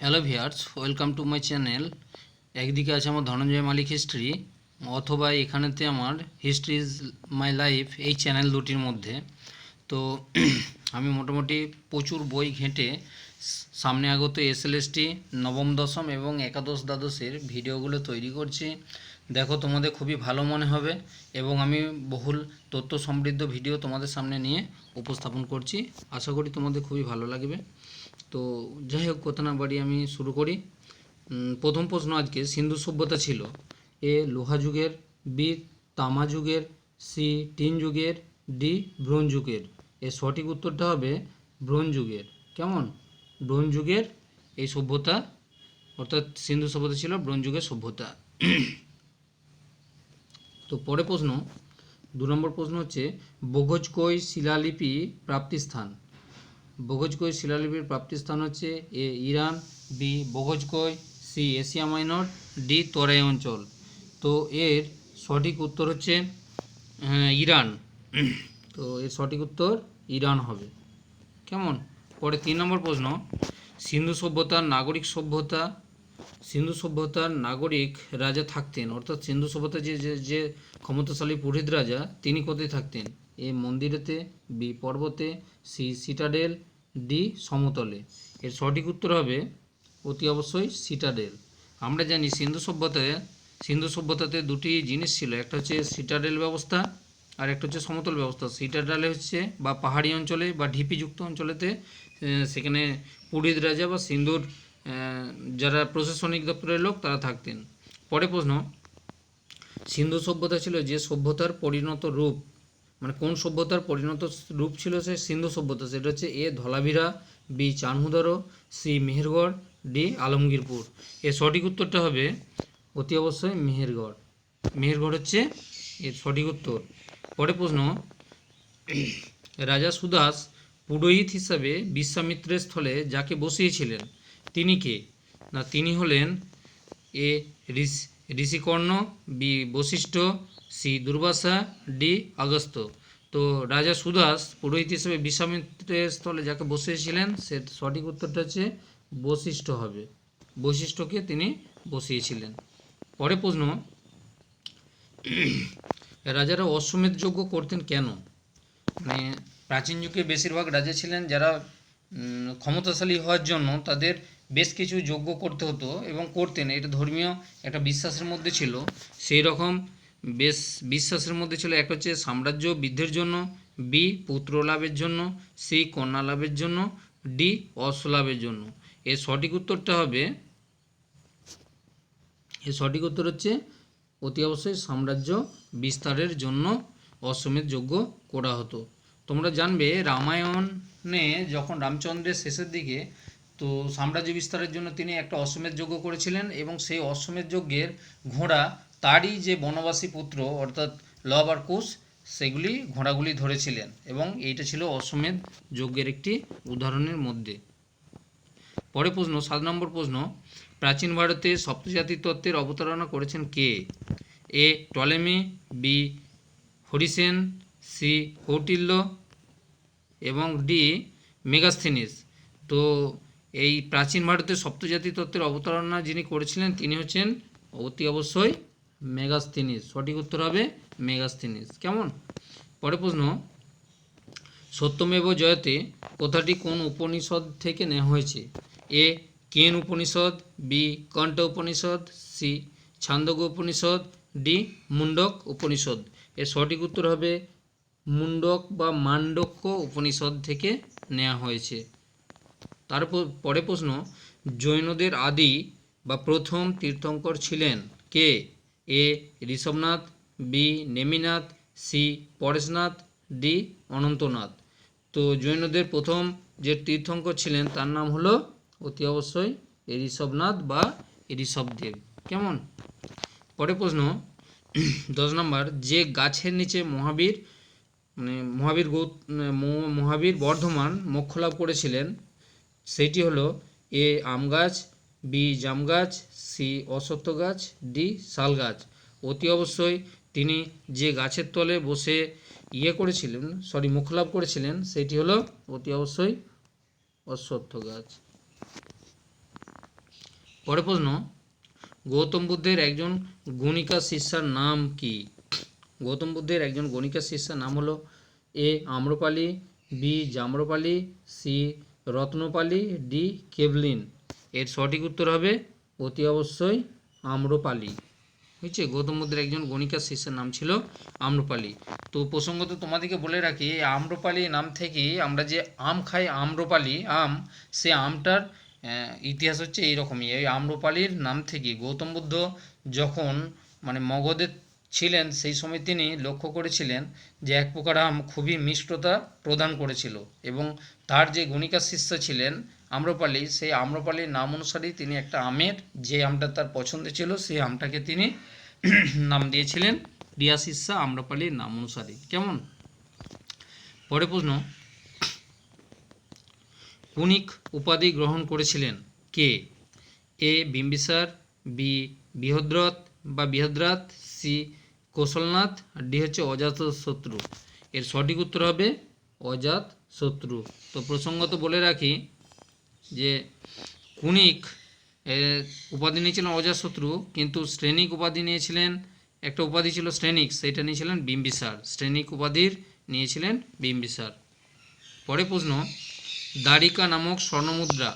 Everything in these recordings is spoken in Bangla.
Hello viewers, welcome to my channel. একদিকে আছে আমার ধনঞ্জয় মালিক হিস্ট্রি, অথবা এখানেতে আমার হিস্ট্রি ইজ মাই লাইফ, এই চ্যানেল দুটির মধ্যে। তো আমি মোটামুটি প্রচুর বই ঘেঁটে সামনে আগত এসএলএসটি নবম দশম এবং একাদশ দ্বাদশের ভিডিওগুলো তৈরি করছি। দেখো, তোমাদের খুবই ভালো মনে হবে এবং আমি বহুল তথ্য সমৃদ্ধ ভিডিও তোমাদের সামনে নিয়ে উপস্থাপন করছি। আশা করি তোমাদের খুবই ভালো লাগবে। তো যাই হোক, কথা না বাড়িয়ে আমি শুরু করি। প্রথম প্রশ্ন আজকে, সিন্ধু সভ্যতা ছিল এ লোহা যুগের, বি তামা যুগের, সি টিন যুগের, ডি ব্রোঞ্জ যুগের। এর সঠিক উত্তরটা হবে ব্রোঞ্জ যুগের। কেমন? ব্রোঞ্জ যুগের এই সভ্যতা, অর্থাৎ সিন্ধু সভ্যতা ছিল ব্রোঞ্জ যুগের সভ্যতা। তো পরে প্রশ্ন, 2 নম্বর প্রশ্ন হচ্ছে, বঘোজকই শিলালিপি প্রাপ্তিস্থান। বঘোজকই শিলালিপির প্রাপ্তিস্থান হচ্ছে A Iran, B Boghazkoy, C Asia Minor, D Terai অঞ্চল। তো এর সঠিক উত্তর হচ্ছে ইরান। তো এর সঠিক উত্তর ইরান হবে। কেমন? পরে 3 নম্বর প্রশ্ন, সিন্ধু সভ্যতার নাগরিক সভ্যতা, সিন্ধু সভ্যতার নাগরিক রাজা থাকতেন, অর্থাৎ সিন্ধু সভ্যতার যে যে যে ক্ষমতাশালী পুরোহিত রাজা, তিনি কোথায় থাকতেন? এ মন্দিরেতে, বি পর্বতে, সি সিটাডেল, ডি সমতলে। এর সঠিক উত্তর হবে অতি অবশ্যই সিটাডেল। আমরা জানি সিন্ধু সভ্যতাতে দুটি জিনিস ছিল, একটা হচ্ছে সিটাডেল ব্যবস্থা আর একটা হচ্ছে সমতল ব্যবস্থা। সিটাডেলে হচ্ছে বা পাহাড়ি অঞ্চলে বা ঢিপিযুক্ত অঞ্চলেতে সেখানে পুরোহিত রাজা বা সিন্ধুর যারা প্রশাসনিক দপ্তরের লোক তারা থাকতেন। পরে প্রশ্ন, সিন্ধু সভ্যতা ছিল যে সভ্যতার পরিণত রূপ, মানে কোন সভ্যতার পরিণত রূপ ছিল সে সিন্ধু সভ্যতা? সেটা হচ্ছে A Dholavira, B Chanhudaro, C Mehrgarh, D Alamgirpur. এর সঠিক উত্তরটা হবে অতি অবশ্যই মেহেরগড়। মেহেরগড় হচ্ছে এর সঠিক উত্তর। পরে প্রশ্ন, রাজা সুদাস পুরোহিত হিসাবে বিশ্বামিত্রের স্থলে যাকে বসিয়েছিলেন তিনি কে? না, তিনি হলেন A Rishikarna, B Vashishtha, C Durvasa, D Agastya. তো রাজা সুদাস পুরোহিত হিসেবে বিশ্বামিত্রের স্থলে যাকে বসিয়েছিলেন সে সঠিক উত্তরটা হচ্ছে বশিষ্ঠ হবে। বশিষ্ঠকে তিনি বসিয়েছিলেন। পরে প্রশ্ন, রাজারা অশ্বমেধ যজ্ঞ করতেন কেন? মানে প্রাচীন যুগে বেশিরভাগ রাজা ছিলেন যারা ক্ষমতাশালী হওয়ার জন্য তাদের বেশ কিছু যজ্ঞ করতে হতো এবং করতেন। এটা ধর্মীয় একটা বিশ্বাসের মধ্যে ছিল। সেই রকম বেশ বিশ্বাসের মধ্যে ছিল, একটা হচ্ছে সাম্রাজ্য বৃদ্ধির জন্য, বি পুত্র লাভের জন্য, সি কন্যা লাভের জন্য, ডি অশ্ব লাভের জন্য। এর সঠিক উত্তরটা হবে, এর সঠিক উত্তর হচ্ছে অতি অবশ্যই সাম্রাজ্য বিস্তারের জন্য অশ্বমেধ যজ্ঞ করা হতো। তোমরা জানবে রামায়ণে যখন রামচন্দ্রের শেষের দিকে তো সাম্রাজ্য বিস্তারের জন্য তিনি একটা অশ্বমেধ যজ্ঞ করেছিলেন এবং সেই অশ্বমেধ যজ্ঞের ঘোড়া তারই যে বনবাসী পুত্র অর্থাৎ লব আর কুশ সেগুলি ঘোড়াগুলি ধরেছিলেন এবং এইটা ছিল অশ্বমেধ যজ্ঞের একটি উদাহরণের মধ্যে। পরে প্রশ্ন, 7 নম্বর প্রশ্ন, প্রাচীন ভারতে সপ্তজাতি তত্ত্বের অবতারণা করেছেন কে? A Ptolemy, B Harisena, C Kautilya এবং ডি মেগাস্থেনিস। তো এই প্রাচীন ভারতের সপ্তজাতি তত্ত্বের অবতারণা যিনি করেছিলেন তিনি হচ্ছেন অতি অবশ্যই মেগাস্থেনিস। সঠিক উত্তর হবে মেগাস্থেনিস। কেমন? পরে প্রশ্ন, সত্যমেব জয়তে কথাটি কোন উপনিষদ থেকে নেওয়া হয়েছে? এ কেন উপনিষদ, বি কণ্ঠ উপনিষদ, সি ছান্দোগ্য উপনিষদ, ডি মুন্ডক উপনিষদ। এর সঠিক উত্তর হবে মুন্ডক বা মান্ডক্য উপনিষদ থেকে নেওয়া হয়েছে। তারপর পরে প্রশ্ন, জৈনদের আদি বা প্রথম তীর্থঙ্কর ছিলেন কে? A Rishabhanath, B Neminath, C Pareshnath, D Anantanath. তো জৈনদের প্রথম যে তীর্থঙ্কর ছিলেন তার নাম হলো অতি অবশ্যই ঋষভনাথ বা ঋষভদেব। কেমন? পরে প্রশ্ন, 10 নম্বর, যে গাছের নিচে মহাবীর বর্ধমান মোক্ষ লাভ করেছিলেন সেইটি হলো এ আম গাছ, বি জাম গাছ, সি অশ্বত্থ গাছ, ডি শাল গাছ। অতি অবশ্যই তিনি যে গাছের তলে বসে মোক্ষ লাভ করেছিলেন সেটি হলো অতি অবশ্যই অশ্বত্থ গাছ। পরের প্রশ্ন, গৌতম বুদ্ধের একজন গণিকা শিষ্যার নাম কি? গৌতম বুদ্ধের একজন গণিকা শিষ্যার নাম হলো এ আম্রপালি, বি জাম্রপালি, সি রত্নপালি, ডি কেভলিন। এর সঠিক উত্তর হবে অতি অবশ্যই আম্রপালি। বুঝছে, গৌতম বুদ্ধের একজন গণিকা শিষ্যের নাম ছিল আম্রপালি। তো প্রসঙ্গত তোমাদেরকে বলে রাখি, এই আম্রপালি নাম থেকে আমরা যে আম খাই, আম্রপালি আম, সে আমটার ইতিহাস হচ্ছে এইরকমই। এই আম্রপালির নাম থেকে গৌতম বুদ্ধ যখন মানে মগধে ছিলেন, সেই সময় তিনি লক্ষ্য করেছিলেন যে এক প্রকার আম খুবই মিষ্টতা প্রদান করেছিল, এবং তার যে গণিকা শিষ্য ছিলেন আম্রপালি, সেই আম্রপালির নাম অনুসারেই তিনি একটা আমের, যে আমটা তার পছন্দ ছিল, সেই আমটাকে তিনি নাম দিয়েছিলেন প্রিয়া শিষ্যা আম্রপালির নাম অনুসারে। কেমন? পরে প্রশ্ন, কুনিক উপাধি গ্রহণ করেছিলেন কে? এ বিম্বিসার, বি বৃহদ্রথ বা বৃহদ্রাত, সি কৌশলনাথ, ডি হচ্ছে অজাতশত্রু। এর সঠিক উত্তর হবে অজাতশত্রু। তো প্রসঙ্গত বলে রাখি যে কুনিক উপাধি নিয়েছিলেন অজাতশত্রু, কিন্তু শ্রেণিক উপাধি নিয়েছিলেন, একটা উপাধি ছিল শ্রেণিক, সেটা নিয়েছিলেন বিম্বিসার। শ্রেণিক উপাধির নিয়েছিলেন বিম্বিসার। পরে প্রশ্ন, দ্বারিকা নামক স্বর্ণমুদ্রা,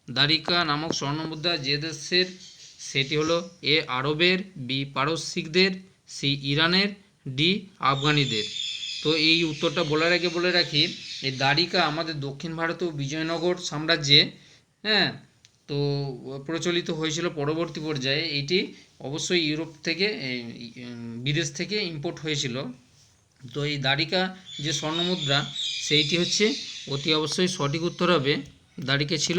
দ্বারিকা নামক স্বর্ণমুদ্রা যে দেশের, সেটি হলো এ আরবের, বি পারস্যিকদের, সি ইরানের, ডি আফগানিদের। তো এই উত্তরটা বলার আগে বলে রাখি, এই দ্বারিকা আমাদের দক্ষিণ ভারতীয় বিজয়নগর সাম্রাজ্যে, হ্যাঁ, তো প্রচলিত হয়েছিল পরবর্তী পর্যায়ে। এটি অবশ্যই ইউরোপ থেকে, বিদেশ থেকে ইম্পোর্ট হয়েছিল। তো এই দ্বারিকা যে স্বর্ণমুদ্রা, সেইটি হচ্ছে অতি অবশ্যই সঠিক উত্তর হবে, দ্বারিকা ছিল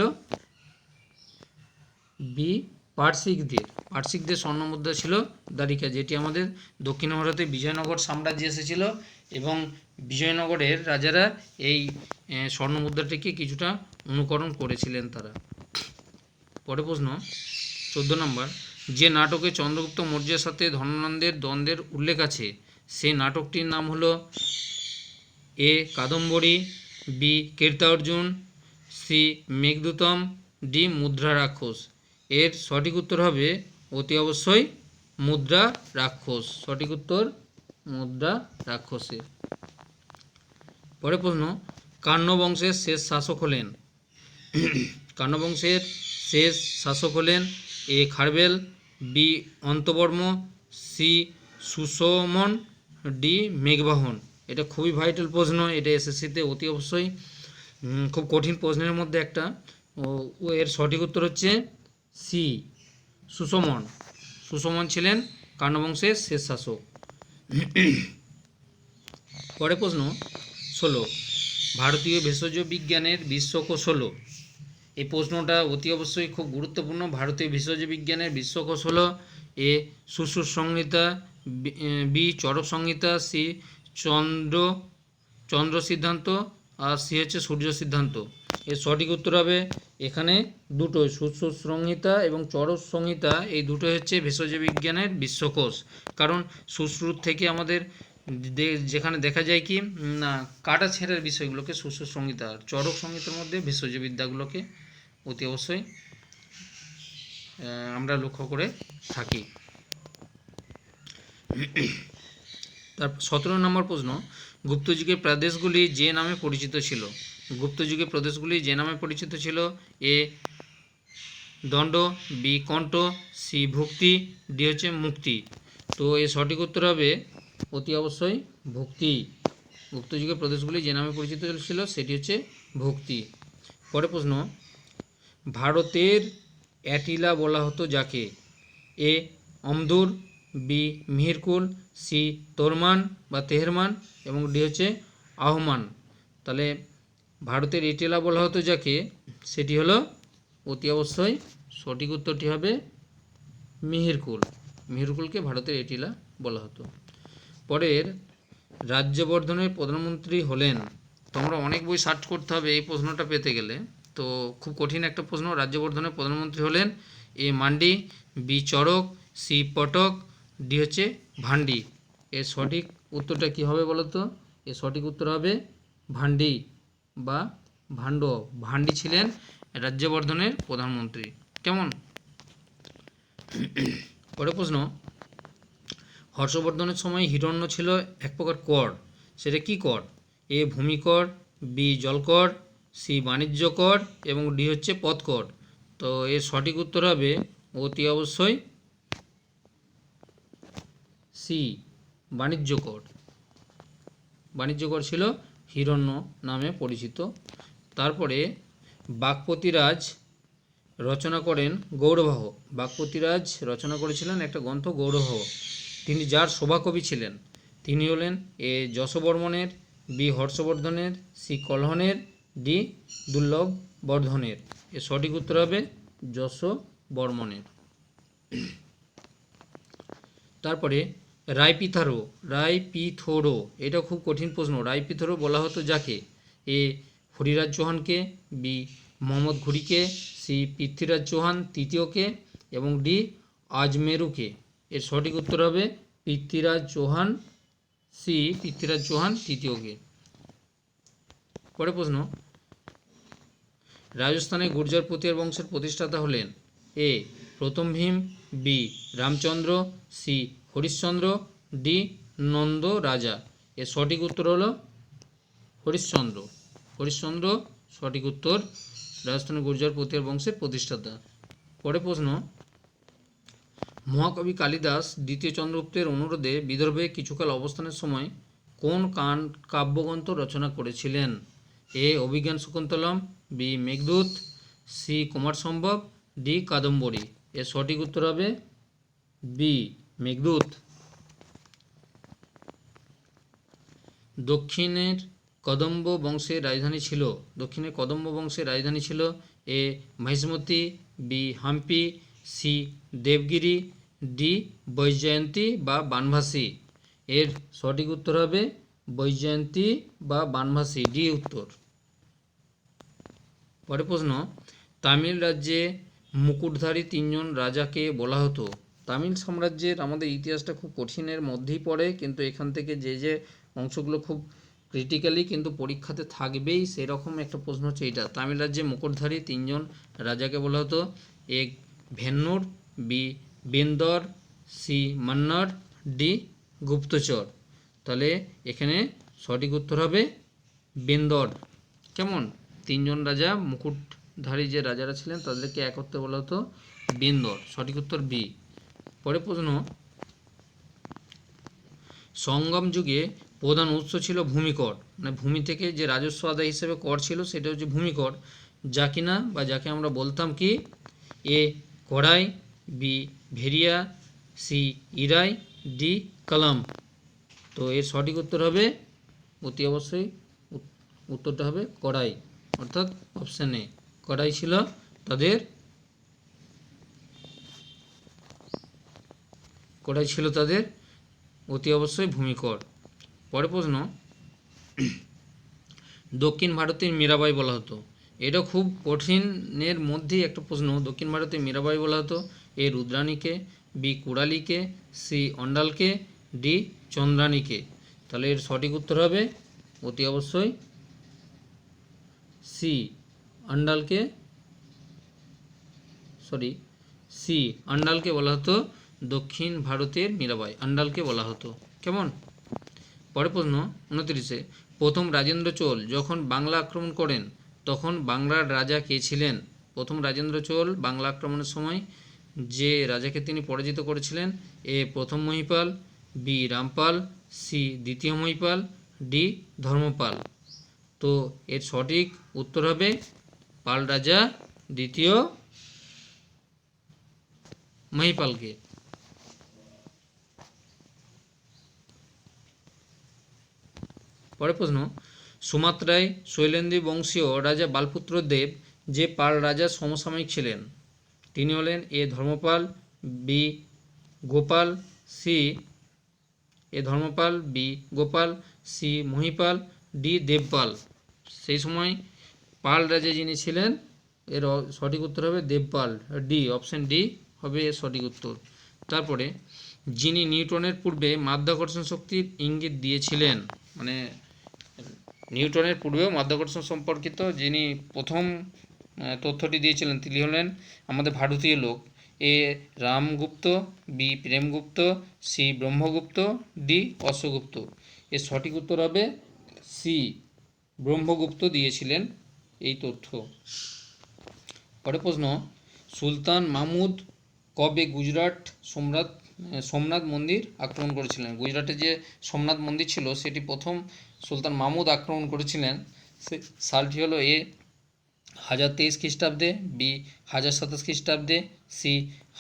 বি পার্সিকদের স্বর্ণমুদ্রা ছিল দ্বারিকা, যেটি আমাদের দক্ষিণ ভারতে বিজয়নগর সাম্রাজ্যে এসেছিল, এবং বিজয়নগরের রাজারা এই স্বর্ণমুদ্রাটিকে কিছুটা অনুকরণ করেছিলেন তারা। পরে প্রশ্ন 14 নম্বর, যে নাটকে চন্দ্রগুপ্ত মৌর্যের সাথে ধনানন্দের দ্বন্দ্বের উল্লেখ আছে, সেই নাটকটির নাম হলো এ Kadambari, B কীর্তার্জুন, C Meghadutam, D মুদ্রা রাক্ষস। এর সঠিক উত্তর হবে অতি অবশ্যই মুদ্রা রাক্ষস। সঠিক উত্তর মুদ্রা রাক্ষসের। পরে প্রশ্ন, কাণ্য বংশের শেষ শাসক হলেন, কাণ্য বংশের শেষ শাসক হলেন এ Kharavela, B অন্তবর্ম, C Sushman, D মেঘবাহন। এটা খুবই ভাইটাল প্রশ্ন, এটা এসএসসিতে অতি অবশ্যই খুব কঠিন প্রশ্নের মধ্যে একটা। ও এর সঠিক উত্তর হচ্ছে সি সুশমন। সুশমন ছিলেন কাণ্যবংশের শেষ শাসক। পরে প্রশ্ন 16, ভারতীয় ভেষজ বিজ্ঞানের বিশ্বকোষ হলো, এই প্রশ্নটা অতি অবশ্যই খুব গুরুত্বপূর্ণ। ভারতীয় ভেষজ বিজ্ঞানের বিশ্বকোষ হলো এ সুশ্রুত সংহিতা, বি চরক সংহিতা, সি চন্দ্র সিদ্ধান্ত, আর সি হচ্ছে সূর্য সিদ্ধান্ত। এর সঠিক উত্তর হবে এখানে দুটোই, সুশ্রুত সংহিতা এবং চরক সংহিতা, এই দুটো হচ্ছে ভেষজ বিজ্ঞানের বিশ্বকোষ। কারণ সুশ্রুত থেকে আমাদের যেখানে দেখা যায় কি না, কাটা ছেঁড়ার বিষয়গুলোকে সুশ্রুত সংহিতা, আর চরক সংহিতার মধ্যে ভেষজ বিদ্যাগুলোকে অতি অবশ্যই আমরা লক্ষ্য করে থাকি। তারপর 17 নম্বর প্রশ্ন, গুপ্তযুগের প্রদেশগুলি যে নামে পরিচিত ছিল, গুপ্তযুগের প্রদেশগুলি যে নামে পরিচিত ছিল, এ দণ্ড, বি কণ্ঠ, সি ভুক্তি, ডি হচ্ছে মুক্তি। তো এর সঠিক উত্তর হবে অতি অবশ্যই ভুক্তি। গুপ্তযুগের প্রদেশগুলি যে নামে পরিচিত ছিল সেটি হচ্ছে ভুক্তি। পরে প্রশ্ন, ভারতের অ্যাটিলা বলা হতো যাকে, এ অমদুর, বি মিহিরকুল, সি তোরমান বা তেহরমান, এবং ডি হচ্ছে আহমান। তাহলে ভারতের এটিলা বলা হতো যাকে, সেটি হলো অতি অবশ্যই সঠিক উত্তরটি হবে মিহিরকুল। মিহিরকুলকে ভারতের এটিলা বলা হতো। পরের, রাজ্যবর্ধনের প্রধানমন্ত্রী হলেন, তোমরা অনেক বই সার্চ করতে হবে এই প্রশ্নটা পেতে গেলে, তো খুব কঠিন একটা প্রশ্ন। রাজ্যবর্ধনের প্রধানমন্ত্রী হলেন A Mandi, B Charak, C Patak, D হচ্ছে ভান্ডি। এর সঠিক উত্তরটা কি হবে বলো তো? এর সঠিক উত্তর হবে ভান্ডি বা ভান্ড। ভান্ডি ছিলেন রাজ্যবর্ধনের প্রধানমন্ত্রী। কেমন? পরের প্রশ্ন, হর্ষবর্ধনের সময় হিরণ্য ছিল এক প্রকার কর, সেটা কি কর? এ ভূমিকর, বি জলকর, সি বাণিজ্য কর এবং ডি হচ্ছে পথকর। তো এর সঠিক উত্তর হবে অতি অবশ্যই সি বাণিজ্য কর। বাণিজ্য কর ছিল হিরণ্য নামে পরিচিত। তারপরে বাক্পতিরাজ রচনা করেন গৌরবাহ। বাক্পতিরাজ রচনা করেছিলেন একটা গ্রন্থ গৌরবাহ। তিনি যার সভাকবি ছিলেন? তিনি হলেন এ যশবর্মণের, বি হর্ষবর্ধনের, সি কল্হণের, ডি দুর্লভ বর্ধনের। এর সঠিক উত্তর হবে যশবর্মণের। তারপরে রায়পিথোরো, এটা খুব কঠিন প্রশ্ন। রায়পিথোরো বলা হতো যাকে? এ হরিরাজ চৌহানকে, বি মোহাম্মদ ঘুরিকে, সি পৃথ্বীরাজ চৌহান তৃতীয়কে এবং ডি আজমেরুকে। এর সঠিক উত্তর হবে পৃথ্বীরাজ চৌহান, সি পৃথ্বীরাজ চৌহান তৃতীয়কে। পরের প্রশ্ন, রাজস্থানে গুর্জর পতিয়ার বংশের প্রতিষ্ঠাতা হলেন? এ প্রথম Bhim, B Ramchandra, C Harishchandra, D Nanda Raja. এর সঠিক উত্তর হলো হরিশ্চন্দ্র। হরিশ্চন্দ্র সঠিক উত্তর, রাজস্থানের গুর্জর পতিয়ার বংশের প্রতিষ্ঠাতা। পরের প্রশ্ন, মহাকবি কালিদাস দ্বিতীয় চন্দ্রগুপ্তের অনুরোধে বিদর্ভে কিছুকাল অবস্থানের সময় কোন কাব্যগ্রন্থ রচনা করেছিলেন? এ অভিজ্ঞান শকুন্তলম, বি মেঘদূত, সি কুমার সম্ভব, ডি কাদম্বরী। এর সঠিক উত্তর হবে বি মেঘদূত। দক্ষিণের কদম্ব বংশের রাজধানী ছিল A Mahishmati, B Hampi, C Devagiri, D Vaijayanti বা বানভাসী। এর সঠিক উত্তর হবে বৈজয়ন্তী বা বানভাসী, ডি উত্তর। পরের প্রশ্ন, তামিল রাজ্যে মুকুটধারী তিনজন রাজাকে বলা হতো? তামিল সাম্রাজ্যের, আমাদের ইতিহাসটা খুব কঠিনের মধ্যেই পড়ে, কিন্তু এখান থেকে যে অংশগুলো খুব ক্রিটিক্যালি কিন্তু পরীক্ষাতে থাকবেই সেরকম একটা প্রশ্ন হচ্ছে এইটা। তামিল রাজ্যে মুকুটধারী তিনজন রাজাকে বলা হতো? এ ভেন্নুর, বি বেন্দর, সি মান্নার, ডি গুপ্তচর। তাহলে এখানে সঠিক উত্তর হবে বেন্দর। কেমন? তিনজন রাজা, মুকুটধারী যে রাজারা ছিলেন তাদেরকে একত্রে বলা হতো বেন্দর। সঠিক উত্তর বি। পরের প্রশ্ন, সঙ্গম যুগে প্রধান উৎস ছিল ভূমিকর, মানে ভূমি থেকে যে রাজস্ব আদায় হিসেবে কর ছিল সেটা হচ্ছে ভূমিকর, যা কিনা বা যাকে আমরা বলতাম কি? এ কড়াই, বি ভেরিয়া, সি ইরাই, ডি কলম। তো এর সঠিক উত্তর হবে অতি অবশ্যই উত্তরটা হবে কড়াই, অর্থাৎ অপশান এ কড়াই ছিল তাদের অতি অবশ্যই ভূমিকর। পরের প্রশ্ন, দক্ষিণ ভারতের মীরাবাই বলা হতো? এটা খুব কঠিনের মধ্যেই একটা প্রশ্ন। দক্ষিণ ভারতের মীরাবাই বলা হতো? এ রুদ্রাণীকে, বি কুড়ালিকে, সি অন্ডালকে, ডি চন্দ্রাণীকে। তাহলে এর সঠিক উত্তর হবে অতি অবশ্যই সি অন্ডালকে, সি অন্ডালকে বলা হতো দক্ষিণ ভারতের মীরাবাই, অন্ডালকে বলা হতো। কেমন? পরের প্রশ্ন 29, প্রথম রাজেন্দ্র চোল যখন বাংলা আক্রমণ করেন তখন বাংলার রাজা কে ছিলেন? প্রথম রাজেন্দ্র চোল বাংলা আক্রমণের সময় যে রাজাকে তিনি পরাজিত করেছিলেন? এ প্রথম মহিপাল, বি রামপাল, সি দ্বিতীয় মহিপাল, ডি ধর্মপাল। তো এর সঠিক উত্তর হবে পাল রাজা দ্বিতীয় মহিপালকে। পরের প্রশ্ন, সুমাত্রায় শৈলেন্দ্রী বংশীয় রাজা বালপুত্র দেব যে পাল রাজার সমসাময়িক ছিলেন তিনি হলেন? A Dharmapala, B Gopala, C Mahipala, D Devapala. সেই সময় পাল রাজা যিনি ছিলেন এর সঠিক উত্তর হবে দেবপাল, ডি, অপশন ডি হবে এর সঠিক উত্তর। তারপরে যিনি নিউটনের পূর্বে মাধ্যাকর্ষণ শক্তির ইঙ্গিত দিয়েছিলেন, মানে নিউটনের পূর্বেও মাধ্যাকর্ষণ সম্পর্কিত যিনি প্রথম তথ্যটি দিয়েছিলেন তিনি হলেন আমাদের ভারতীয় লোক। A Ramagupta, B Premagupta, C Brahmagupta, D Ashvagupta. এর সঠিক উত্তর হবে সি ব্রহ্মগুপ্ত দিয়েছিলেন এই তথ্য। পরে প্রশ্ন, সুলতান মাহমুদ কবে গুজরাট সোমনাথ মন্দির আক্রমণ করেছিলেন? গুজরাটে যে সোমনাথ মন্দির ছিল সেটি প্রথম সুলতান মাহমুদ আক্রমণ করেছিলেন। সালটি হলো এ 1023 খ্রিস্টাব্দে, বি 1027 খ্রিস্টাব্দে, সি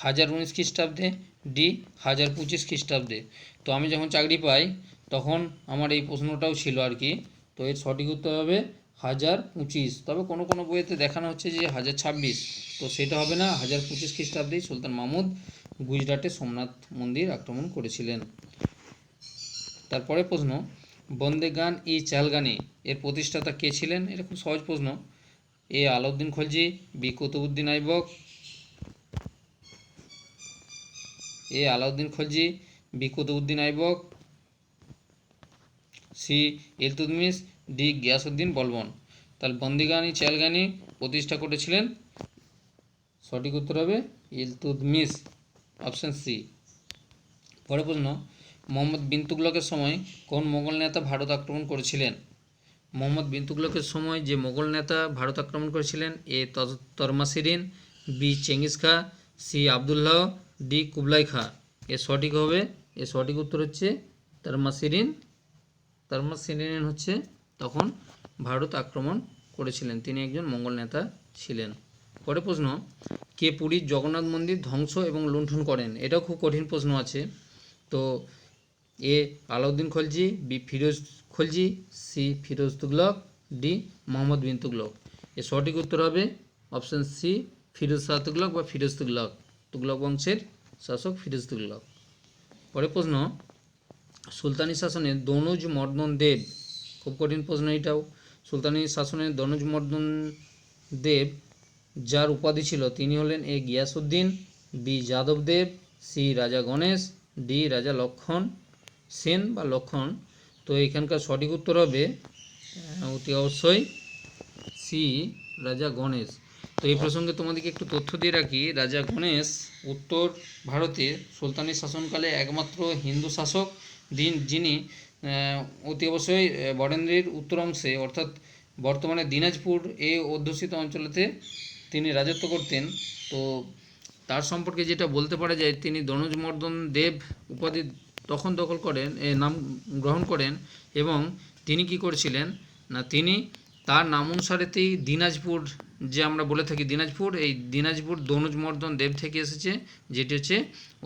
1019 খ্রিস্টাব্দে, ডি 1025 খ্রিস্টাব্দে। তো আমি যখন চাকরি পাই তখন আমার এই প্রশ্নটাও ছিল আর কি। তো এর সঠিক উত্তর হবে 1025। তবে কোনো কোনো বইয়েতে দেখানো হচ্ছে যে 1026, তো সেটা হবে না। 1025 খ্রিস্টাব্দেই সুলতান মাহমুদ গুজরাটে সোমনাথ মন্দির আক্রমণ করেছিলেন। তারপরে প্রশ্ন, বন্দে গান ই চাল গানে এর প্রতিষ্ঠাতা কে ছিলেন? এটা খুব সহজ প্রশ্ন। A Alauddin Khalji, B Qutbuddin Aibak, A Alauddin Khalji, B Qutbuddin Aibak, C Iltutmish, D Ghiyasuddin Balban. তাহলে বন্দিগানি চালগানি প্রতিষ্ঠা করেছিলেন, সঠিক উত্তর হবে ইলতুৎমিশ, অপশন সি। পরে প্রশ্ন, মোহাম্মদ বিন তুগলকের সময় কোন মোগল নেতা ভারত আক্রমণ করেছিলেন? মোহাম্মদ বিন তুগলকের সময় যে মোগল নেতা ভারত আক্রমণ করেছিলেন, এ তরমাসিরিন, বি চেঙ্গিস খা, সি আবদুল্লাহ, ডি কুবলাই খা। এর সঠিক হবে, এর সঠিক উত্তর হচ্ছে তরমাসিরিন হচ্ছে তখন ভারত আক্রমণ করেছিলেন, তিনি একজন মঙ্গল নেতা ছিলেন। পরে প্রশ্ন, কে পুরীর জগন্নাথ মন্দির ধ্বংস এবং লুণ্ঠন করেন? এটাও খুব কঠিন প্রশ্ন আছে। তো A Alauddin Khalji, B Firoz Khalji, C Firoz Tughlaq, D Muhammad bin Tughlaq. এর সঠিক উত্তর হবে অপশন সি ফিরোজ শাহ তুগলক বা ফিরোজ তুগলক, তুগলক বংশের শাসক ফিরোজ তুগলক। পরে প্রশ্ন, সুলতানি শাসনে দনুজ মর্দন দেব, খুব কঠিন প্রশ্ন এটাও। সুলতানি শাসনে দনুজ মর্দন দেব যার উপাধি ছিল তিনি হলেন এ গিয়াসউদ্দিন, বি যাদব দেব, সি রাজা গণেশ, ডি রাজা লক্ষণ সেন বা লক্ষণ। তো এখানকার সঠিক উত্তর হবে অতি অবশ্যই সি রাজা গণেশ। তো এই প্রসঙ্গে তোমাদেরকে একটু তথ্য দিয়ে রাখি, রাজা গণেশ উত্তর ভারতে সুলতানি শাসনকালে একমাত্র হিন্দু শাসক যিনি অতি অবশ্যই বরেন্দ্রের উত্তর অংশে অর্থাৎ বর্তমানে দিনাজপুর এই অধ্যুষিত অঞ্চলেতে তিনি রাজত্ব করতেন। তো তার সম্পর্কে যেটা বলতে পারা যায়, তিনি দনুজমর্দন দেব উপাধি তখন দখল করেন, নাম গ্রহণ করেন, এবং তিনি কি করেছিলেন না, তিনি তার নাম অনুসারেতেই দিনাজপুর, যে আমরা বলে থাকি দিনাজপুর, এই দিনাজপুর দনুজমর্দন দেব থেকে এসেছে, যেটি হচ্ছে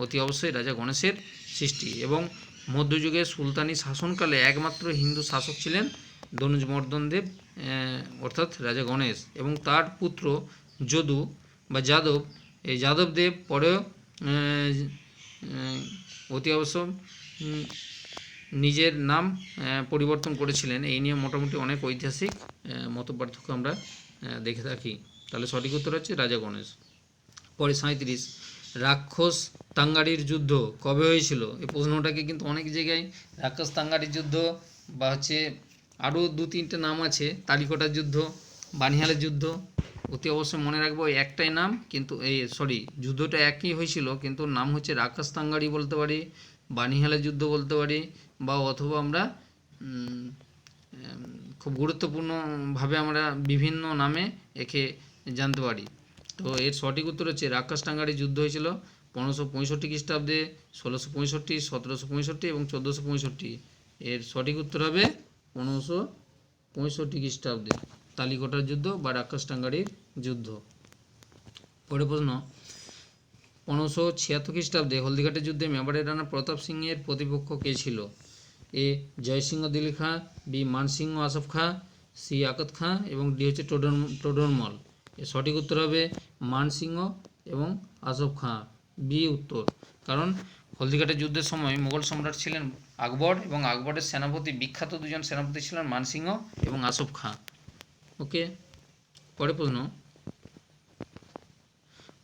অতি অবশ্যই রাজা গণেশের সৃষ্টি। এবং মধ্যযুগের সুলতানি শাসনকালে একমাত্র হিন্দু শাসক ছিলেন দনুজমর্দন দেব অর্থাৎ রাজা গণেশ, এবং তার পুত্র যদু বা যাদব, এই যাদবদেব পরেও অতি অবশ্য নিজের নাম পরিবর্তন করেছিলেন। এই নিয়ে মোটামুটি অনেক ঐতিহাসিক মতপার্থক্য আমরা দেখে থাকি। তাহলে সঠিক উত্তর হচ্ছে রাজা গণেশ। পরে 37, রাক্ষস তাঙ্গারির যুদ্ধ কবে হয়েছিল? এই প্রশ্নটাকে কিন্তু অনেক জায়গায় রাক্ষস তাঙ্গারির যুদ্ধ বা হচ্ছে আরও 2-3টে নাম আছে, তালিকটার যুদ্ধ, বানিহালের যুদ্ধ। অতি অবশ্যই মনে রাখবো একটাই নাম, কিন্তু যুদ্ধটা একই হয়েছিল, কিন্তু নাম হচ্ছে রাক্ষস তাঙ্গারি বলতে পারি, বানিহালের যুদ্ধ বলতে পারি, বা অথবা আমরা খুব গুরুত্বপূর্ণভাবে আমরা বিভিন্ন নামে একে জানতে পারি। তো এর সঠিক উত্তর হচ্ছে রাক্ষস তাঙ্গারি যুদ্ধ হয়েছিল 1565 খ্রিস্টাব্দে, 1665, 1765 এবং 1465। এর সঠিক উত্তর হবে 1565 খ্রিস্টাব্দে, তালিকটার যুদ্ধ বা রাক্ষস তাঙ্গারির যুদ্ধ। পরে প্রশ্ন, 1576 খ্রিস্টাব্দে হলদিঘাটের যুদ্ধে মেবারের রানা প্রতাপ সিংয়ের প্রতিপক্ষ কে ছিল? এ জয়সিংহ দিল্লি খাঁ, বি মানসিংহ আসফ খাঁ, সি আকত খাঁ এবং ডি হচ্ছে টোডরমল। এর সঠিক উত্তর হবে মানসিংহ এবং আসফ খাঁ, বি উত্তর। কারণ হলদিঘাটের যুদ্ধের সময় মোগল সম্রাট ছিলেন আকবর, এবং আকবরের সেনাপতি, বিখ্যাত দুজন সেনাপতি ছিলেন মানসিংহ এবং আসফ খাঁ। ওকে। পরে প্রশ্ন,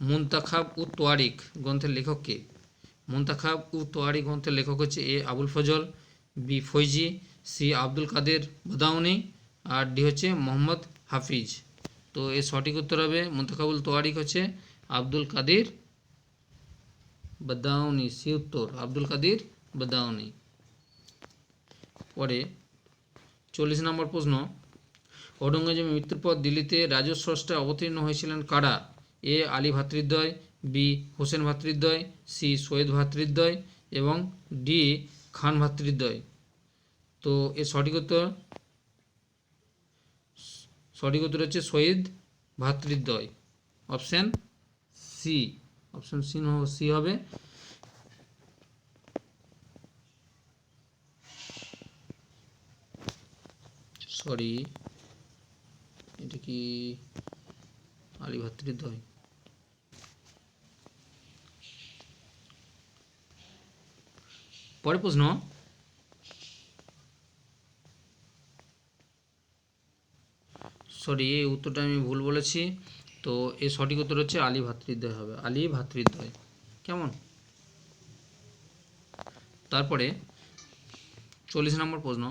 মুনতাখাব উত তোয়ারিক গ্রন্থের লেখক কে? মুনতাখাব উত তোয়ারিক গ্রন্থের লেখক হচ্ছে এ আবুল ফজল, বি ফৈজি, সি আব্দুল কাদের বদাউনি, আর ডি হচ্ছে মোহাম্মদ হাফিজ। তো এর সঠিক উত্তর হবে মুনতাখাবুল তোয়ারিক হচ্ছে আব্দুল কাদের বাদাউনি, সি উত্তর আব্দুল কাদির বাদাউনি। পরে 40 নম্বর প্রশ্ন, ঔরঙ্গজেবের মৃত্যুর পর দিল্লিতে রাজস্রষ্টায় অবতীর্ণ হয়েছিলেন কারা? এ আলী ভ্রাতৃদ্বয়, বি হোসেন ভ্রাতৃদ্বয়, সি সৈয়দ ভ্রাতৃদ্বয় এবং ডি খান ভ্রাতৃদ্বয়। তো এর সঠিক উত্তর হচ্ছে সৈয়দ ভ্রাতৃদ্বয়, অপশন সি। অপশন সি হবে। সরি, এটা কি আলী ভ্রাতৃদ্বয়? পরের প্রশ্ন, সরি এই উত্তরটা আমি ভুল বলেছি। তো এর সঠিক উত্তর হচ্ছে আলী ভ্রাতৃদ্বয় হবে, আলী ভ্রাতৃদ্বয়। কেমন? তারপরে 40 নম্বর প্রশ্ন,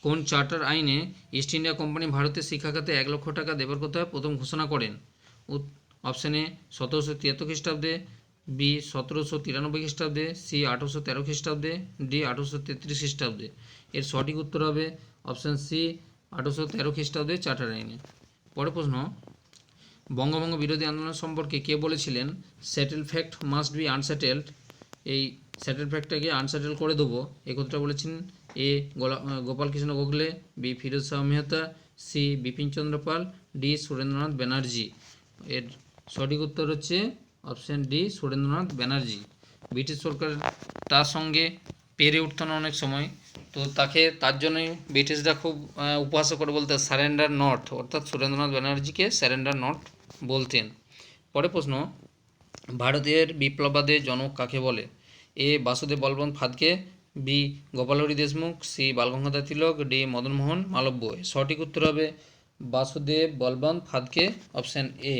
কোন চার্টার আইনে ইস্ট ইন্ডিয়া কোম্পানি ভারতের শিক্ষা খাতে 1 লক্ষ টাকা দেবার কথা প্রথম ঘোষণা করেন? অপশন এ 1773 খ্রিস্টাব্দে, বি 1793 খ্রিস্টাব্দে, সি 1813 খ্রিস্টাব্দে, ডি 1833 খ্রিস্টাব্দে। এর সঠিক উত্তর হবে অপশন সি 1813 খ্রিস্টাব্দে চার্টার আইনে। পরের প্রশ্ন, বঙ্গভঙ্গ বিরোধী আন্দোলন সম্পর্কে কে বলেছিলেন settle fact must be unsettled? এই সেটেল ফ্যাক্টটাকে আনসেটেল করে দেবো, এই কথাটা বলেছেন A Gopalkrishna Gokhale, B Firoz Shah Mehta, C Bipinchandra Pal, D Surendranath Banerjee. এর সঠিক উত্তর হচ্ছে option D Surendranath Banerjee. British সরকার তার সঙ্গে পেরে উঠত না অনেক সময়, তো তার জন্যই ব্রিটিশরা খুব উপহাস করে বলতে সারেন্ডার নট, অর্থাৎ সুরেন্দ্রনাথ ব্যানার্জিকে সারেন্ডার নট বলতেন। পরের প্রশ্ন, ভারতের বিপ্লববাদের জনক কাকে বলে? এ বাসুদেব বলবন্ত ফাদকে, বি গোপালহরি দেশমুখ, সি বালগঙ্গাধর তিলক, ডি মদনমোহন মালব্য। সঠিক উত্তর হবে বাসুদেব বলবন্ত ফাদকে, অপশান এ।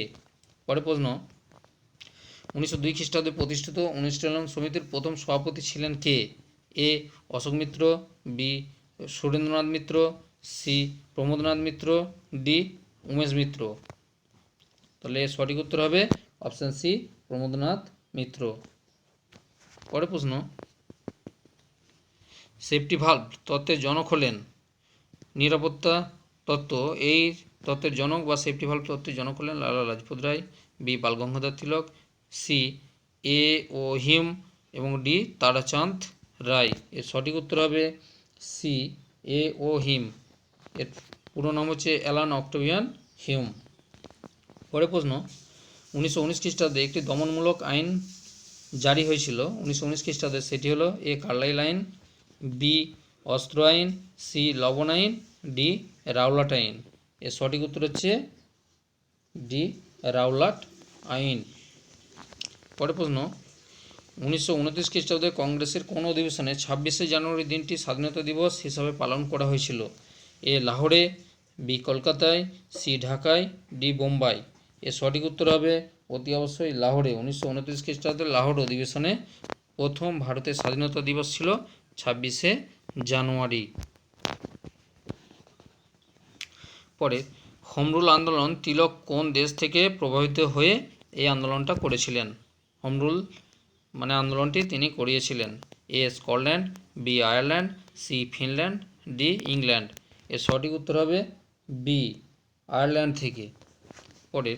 পরের প্রশ্ন, 1902 খ্রিস্টাব্দে প্রতিষ্ঠিত 19 নং সমিতির প্রথম সভাপতি ছিলেন কে? এ অশোক মিত্র, বি সুরেন্দ্রনাথ মিত্র, সি প্রমোদনাথ মিত্র, ডি উমেশ মিত্র। তাহলে সঠিক উত্তর হবে অপশান সি প্রমোদনাথ মিত্র। পরের প্রশ্ন, সেফটি ভালভ তত্ত্বের জনক হলেন? নিরাপত্তা তত্ত্ব, এই তত্ত্বের জনক বা সেফটি ভালভ তত্ত্বের জনক হলেন লালা লাজপত রায়, বি বালগঙ্গাধর তিলক, সি এ ও হিউম এবং ডি তারাচাঁদ রায়। এর সঠিক উত্তর হবে সি এ ও হিউম। এর পুরো নাম হচ্ছে অ্যালান অক্টোভিয়ান হিউম। পরের প্রশ্ন, 1919 খ্রিস্টাব্দে একটি দমনমূলক আইন জারি হয়েছিল 1919 খ্রিস্টাব্দে, সেটি হলো এ কার্লাইল আইন, বি অস্ত্র আইন, সি লবণ আইন, ডি রাওলাট আইন। এর সঠিক উত্তর হচ্ছে ডি রাওলাট আইন। পরের প্রশ্ন, 1929 খ্রিস্টাব্দে কংগ্রেসের কোন অধিবেশনে 26শে জানুয়ারি দিনটি স্বাধীনতা দিবস হিসাবে পালন করা হয়েছিল? এ লাহোরে, বি কলকাতায়, সি ঢাকায়, ডি বোম্বাই। এর সঠিক উত্তর হবে অতি অবশ্যই লাহোরে। 1929 খ্রিস্টাব্দের লাহোর অধিবেশনে প্রথম ভারতের স্বাধীনতা দিবস ছিল 26শে জানুয়ারি। পরে হোমরুল আন্দোলন তিলক কোন দেশ থেকে প্রভাবিত হয়ে এই আন্দোলনটা করেছিলেন? হোমরুল মানে আন্দোলনটি তিনি করিয়েছিলেন। A Scotland, B Ireland, C Finland, D England. এর সঠিক উত্তর হবে বি আয়ারল্যান্ড থেকে। পরে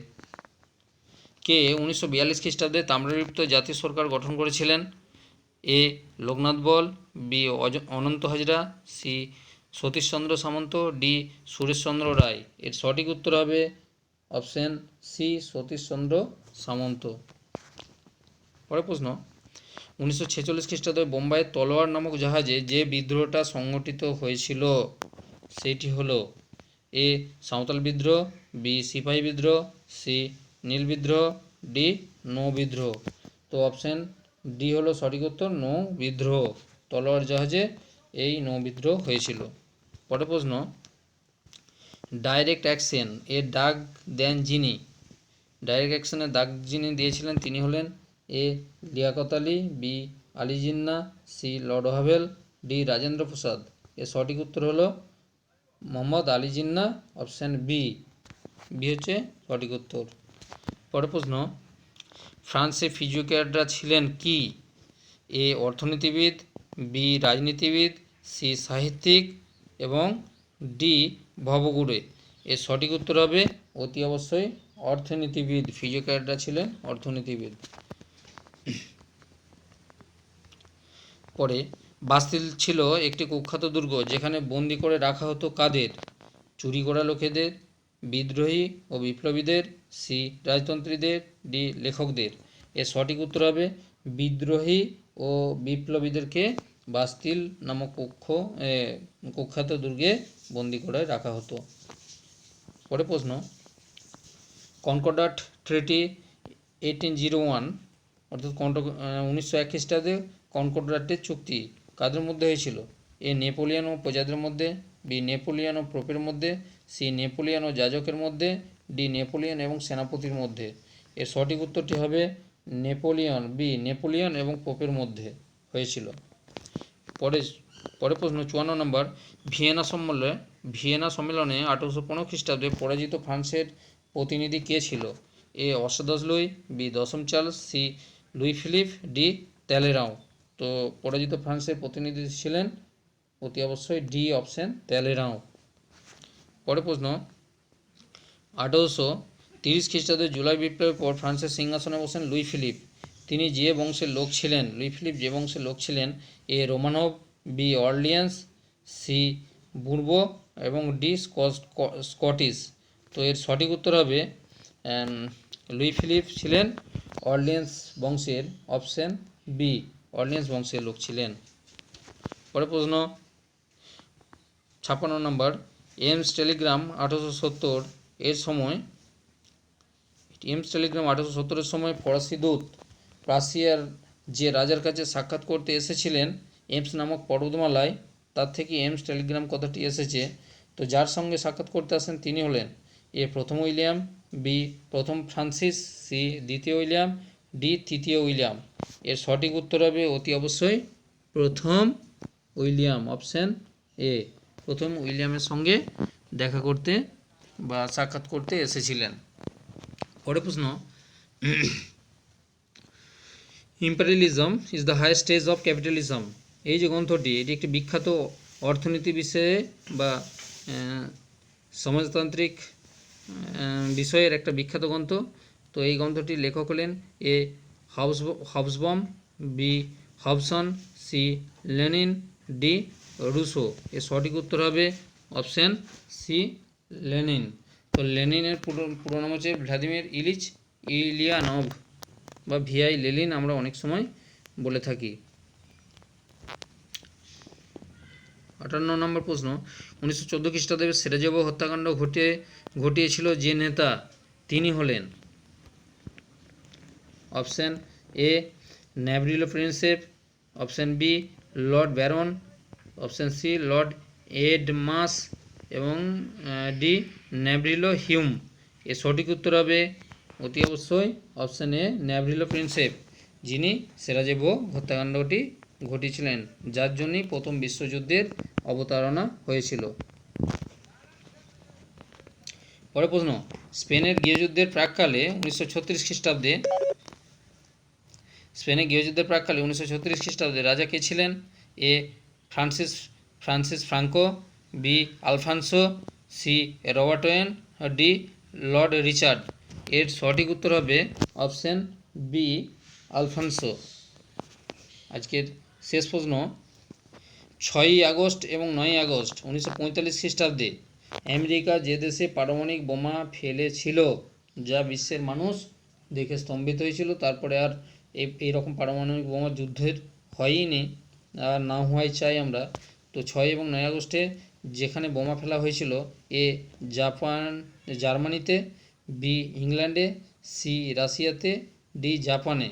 কে 1942 খ্রিস্টাব্দে তাম্রলিপ্ত জাতীয় সরকার গঠন করেছিলেন? এ লোকনাথ বল, বি অনন্ত হাজরা, সি সতীশচন্দ্র সামন্ত, ডি সুরেশচন্দ্র রায়। এর সঠিক উত্তর হবে অপশন সি সতীশচন্দ্র সামন্ত। পরের প্রশ্ন, 1946 খ্রিস্টাব্দে বোম্বাইয়ের তলোয়ার নামক জাহাজে যে বিদ্রোহটা সংগঠিত হয়েছিল সেটি হলো এ সাঁওতাল বিদ্রোহ, বি সিপাহী বিদ্রোহ, সি নীল বিদ্রোহ, ডি নৌ বিদ্রোহ। তো অপশন ডি হলো সঠিক উত্তর, নৌ বিদ্রোহ। তলোয়ার জাহাজে এই নৌ বিদ্রোহ হয়েছিল। পরের প্রশ্ন, ডাইরেক্ট অ্যাকশন এর ডাক দেন যিনি? ডাইরেক্ট অ্যাকশনের ডাক যিনি দিয়েছিলেন তিনি হলেন A Liaquat Ali, B Ali Jinnah, C Lord Wavell, D Rajendra Prasad. এর সঠিক উত্তর হলো Mohammad Ali Jinnah, option B. B হচ্ছে সঠিক উত্তর। পরের প্রশ্ন, ফ্রান্সে ফিজিওক্র্যাটরা ছিলেন কি? এ অর্থনীতিবিদ, বি রাজনীতিবিদ, সি সাহিত্যিক এবং ডি ভবঘুরে। এর সঠিক উত্তর হবে অতি অবশ্যই অর্থনীতিবিদ। ফিজিওক্র্যাটরা ছিলেন অর্থনীতিবিদ। পরে বাস্তিল ছিল একটি কুখ্যাত দুর্গ যেখানে বন্দি করে রাখা হতো কাদের? চুরি করা লোকেদের, বিদ্রোহী ও বিপ্লবীদের, সি রাজতন্ত্রীদের, ডি লেখকদের। এর সঠিক উত্তর হবে বিদ্রোহী ও বিপ্লবীদেরকে বাস্তিল নামক কুখ্যাত দুর্গে বন্দি করে রাখা হতো। পরে প্রশ্ন, কনকর্ডাট ট্রিটি 1801 অর্থাৎ 1901 খ্রিস্টাব্দে কনকর্ডাটের চুক্তি কাদের মধ্যে হয়েছিল? এ নেপোলিয়ন ও প্রজাদের মধ্যে, বি নেপোলিয়ন ও পোপের মধ্যে, সি নেপোলিয়ন ও যাজকের মধ্যে, ডি নেপোলিয়ন এবং সেনাপতির মধ্যে। এর সঠিক উত্তরটি হবে নেপোলিয়ন, বি নেপোলিয়ন এবং পোপের মধ্যে হয়েছিল। পরে প্রশ্ন 54 নম্বর, ভিয়েনা সম্মেলনে 1815 খ্রিস্টাব্দে পরাজিত ফ্রান্সের প্রতিনিধি কে ছিল? এ অষ্টাদশ লুই, বি দশম Charles, C Louis Philippe, D Talleyrand. তো পরাজিত ফ্রান্সের প্রতিনিধি ছিলেন অতি অবশ্যই ডি অপশন ত্যালেরাও। পরে প্রশ্ন, 1830 খ্রিস্টাব্দে জুলাই বিপ্লবের পর ফ্রান্সের সিংহাসনে বসেন লুই ফিলিপ। তিনি যে বংশের লোক ছিলেন, লুই ফিলিপ যে বংশের লোক ছিলেন? এ রোমানভ, বি অর্লিয়ান্স, সি বুরবো এবং ডি স্কটিশ। তো এর সঠিক উত্তর হবে লুই ফিলিপ ছিলেন অর্লিয়ান্স বংশের, অপশন বি অর্লিয়ান্স বংশের লোক ছিলেন। পরে প্রশ্ন 56 নম্বর, এমস টেলিগ্রাম 1870 এর সময়, এমস টেলিগ্রাম 1870 সময় ফরাসি দূত প্রাশিয়ার যে রাজার কাছে সাক্ষাৎ করতে এসেছিলেন এমস নামক পর্বতমালায়, তার থেকে এমস টেলিগ্রাম কথাটি এসেছে। তো যার সঙ্গে সাক্ষাৎ করতে আসেন তিনি হলেন এ প্রথম উইলিয়াম, বি প্রথম ফ্রান্সিস, সি দ্বিতীয় উইলিয়াম, ডি তৃতীয় উইলিয়াম। এর সঠিক উত্তর হবে অতি অবশ্যই প্রথম উইলিয়াম, অপশন এ প্রথম উইলিয়ামের সঙ্গে দেখা করতে বা সাক্ষাৎ করতে এসেছিলেন। পরে প্রশ্ন, imperialism is the highest stage of capitalism. এই যে গ্রন্থটি, এটি একটি বিখ্যাত অর্থনীতি বিষয়ে বা সমাজতান্ত্রিক বিষয়ের একটা বিখ্যাত গ্রন্থ। তো এই গ্রন্থটির লেখক হলেন A Hobsbawm, B Hobson, C Lenin, D Rousseau. এর সঠিক উত্তর হবে অপশন সি লেনিন। তো লেনিনের পুরো নাম হচ্ছে ভ্লাদিমির ইলিচ ইলিয়ানভ বা ভিআই লেনিন আমরা অনেক সময় বলে থাকি। 58 নম্বর প্রশ্ন, 1914 খ্রিস্টাব্দে সেরাজেভো হত্যাকাণ্ড ঘটিয়েছিল যে নেতা, তিনি হলেন? অপশন এ ন্যাভরিলো Prinsep, option B Lord Byron, option C Lord এডমাস এবং ডি ন্যাভরিলো হিউম। এর সঠিক উত্তর হবে অতি অবশ্যই অপশন এ ন্যাভরিলো প্রিন্সেপ, যিনি সেরাজেভো হত্যাকাণ্ডটি ঘটিয়েছিলেন, যার জন্যই প্রথম বিশ্বযুদ্ধের অবতারণা হয়েছিল। পরে প্রশ্ন, স্পেনের গৃহযুদ্ধের প্রাক্কালে 1936 খ্রিস্টাব্দে প্রাক্কালে 1936 খ্রিস্টাব্দে রাজা কে ছিলেন? A Francis Franco, B Alfonso, C Robert Owen, D Lord Richard. এর সঠিক উত্তর হবে অপশন বি আলফানসো। আজকের শেষ প্রশ্ন, 6ই আগস্ট এবং 9ই আগস্ট 1945 খ্রিস্টাব্দে আমেরিকা যে দেশে পারমাণবিক বোমা ফেলেছিল, যা বিশ্বের মানুষ দেখে স্তম্ভিত হয়েছিল, তারপরে আর এইরকম পারমাণবিক বোমা যুদ্ধের হয়ইনি, আর না হওয়াই চাই আমরা। তো 6 এবং 9 আগস্টে যেখানে বোমা ফেলা হয়েছিল, এ জার্মানিতে, বি ইংল্যান্ডে, সি রাশিয়াতে, ডি জাপানে।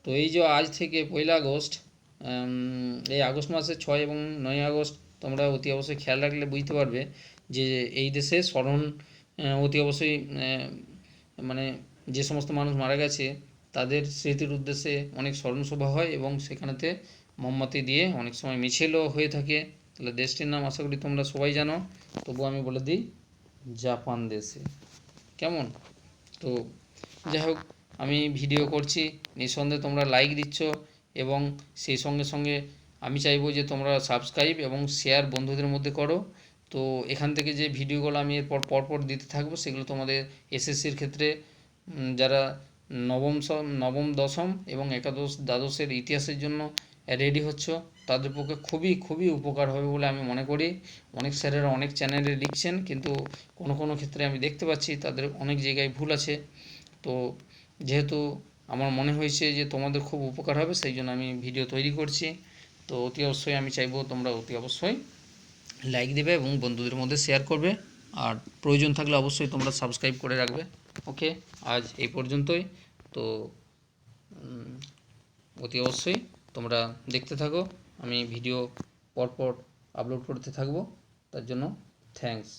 তো এই যে আজ থেকে 1 আগস্ট, এই আগস্ট মাসের 6 এবং 9 আগস্ট তোমরা অতি অবশ্যই খেয়াল রাখলে বুঝতে পারবে যে এই দেশে স্মরণ অতি অবশ্যই মানে যে সমস্ত মানুষ মারা গেছে তাদের স্মৃতির উদ্দেশ্যে অনেক স্মরণসভা হয় এবং সেখানেতে মোমবাতি দিয়ে অনেক সময় মিছিলও হয়ে থাকে। তাহলে দেশটির নাম আশা করি তোমরা সবাই জানো, তবু আমি বলে দিই জাপান দেশে। কেমন? তো যাই হোক, আমি ভিডিও করছি, নিঃসন্দেহে তোমরা লাইক দিচ্ছ এবং সেই সঙ্গে সঙ্গে আমি চাইবো যে তোমরা সাবস্ক্রাইব এবং শেয়ার বন্ধুদের মধ্যে করো। তো এখান থেকে যে ভিডিওগুলো আমি এরপর পরপর দিতে থাকবো সেগুলো তোমাদের এসএসসির ক্ষেত্রে যারা নবম দশম এবং একাদশ দ্বাদশের ইতিহাসের জন্য রেডি হচ্ছ তাদের পক্ষে খুবই খুবই উপকার হবে বলে আমি মনে করি। অনেক স্যারেরা অনেক চ্যানেলে লিখছেন, কিন্তু কোনো কোনো ক্ষেত্রে আমি দেখতে পাচ্ছি তাদের অনেক জায়গায় ভুল আছে। তো যেহেতু আমার মনে হয়েছে যে তোমাদের খুব উপকার হবে, সেই জন্য আমি ভিডিও তৈরি করছি। তো অতি অবশ্যই আমি চাইবো তোমরা অতি অবশ্যই লাইক দেবে এবং বন্ধুদের মধ্যে শেয়ার করবে, আর প্রয়োজন থাকলে অবশ্যই তোমরা সাবস্ক্রাইব করে রাখবে। ওকে, আজ এই পর্যন্তই। তো অতি অবশ্যই তোমরা দেখতে থাকো, আমি ভিডিও পরপর আপলোড করতে থাকবো। তার জন্য থ্যাঙ্কস।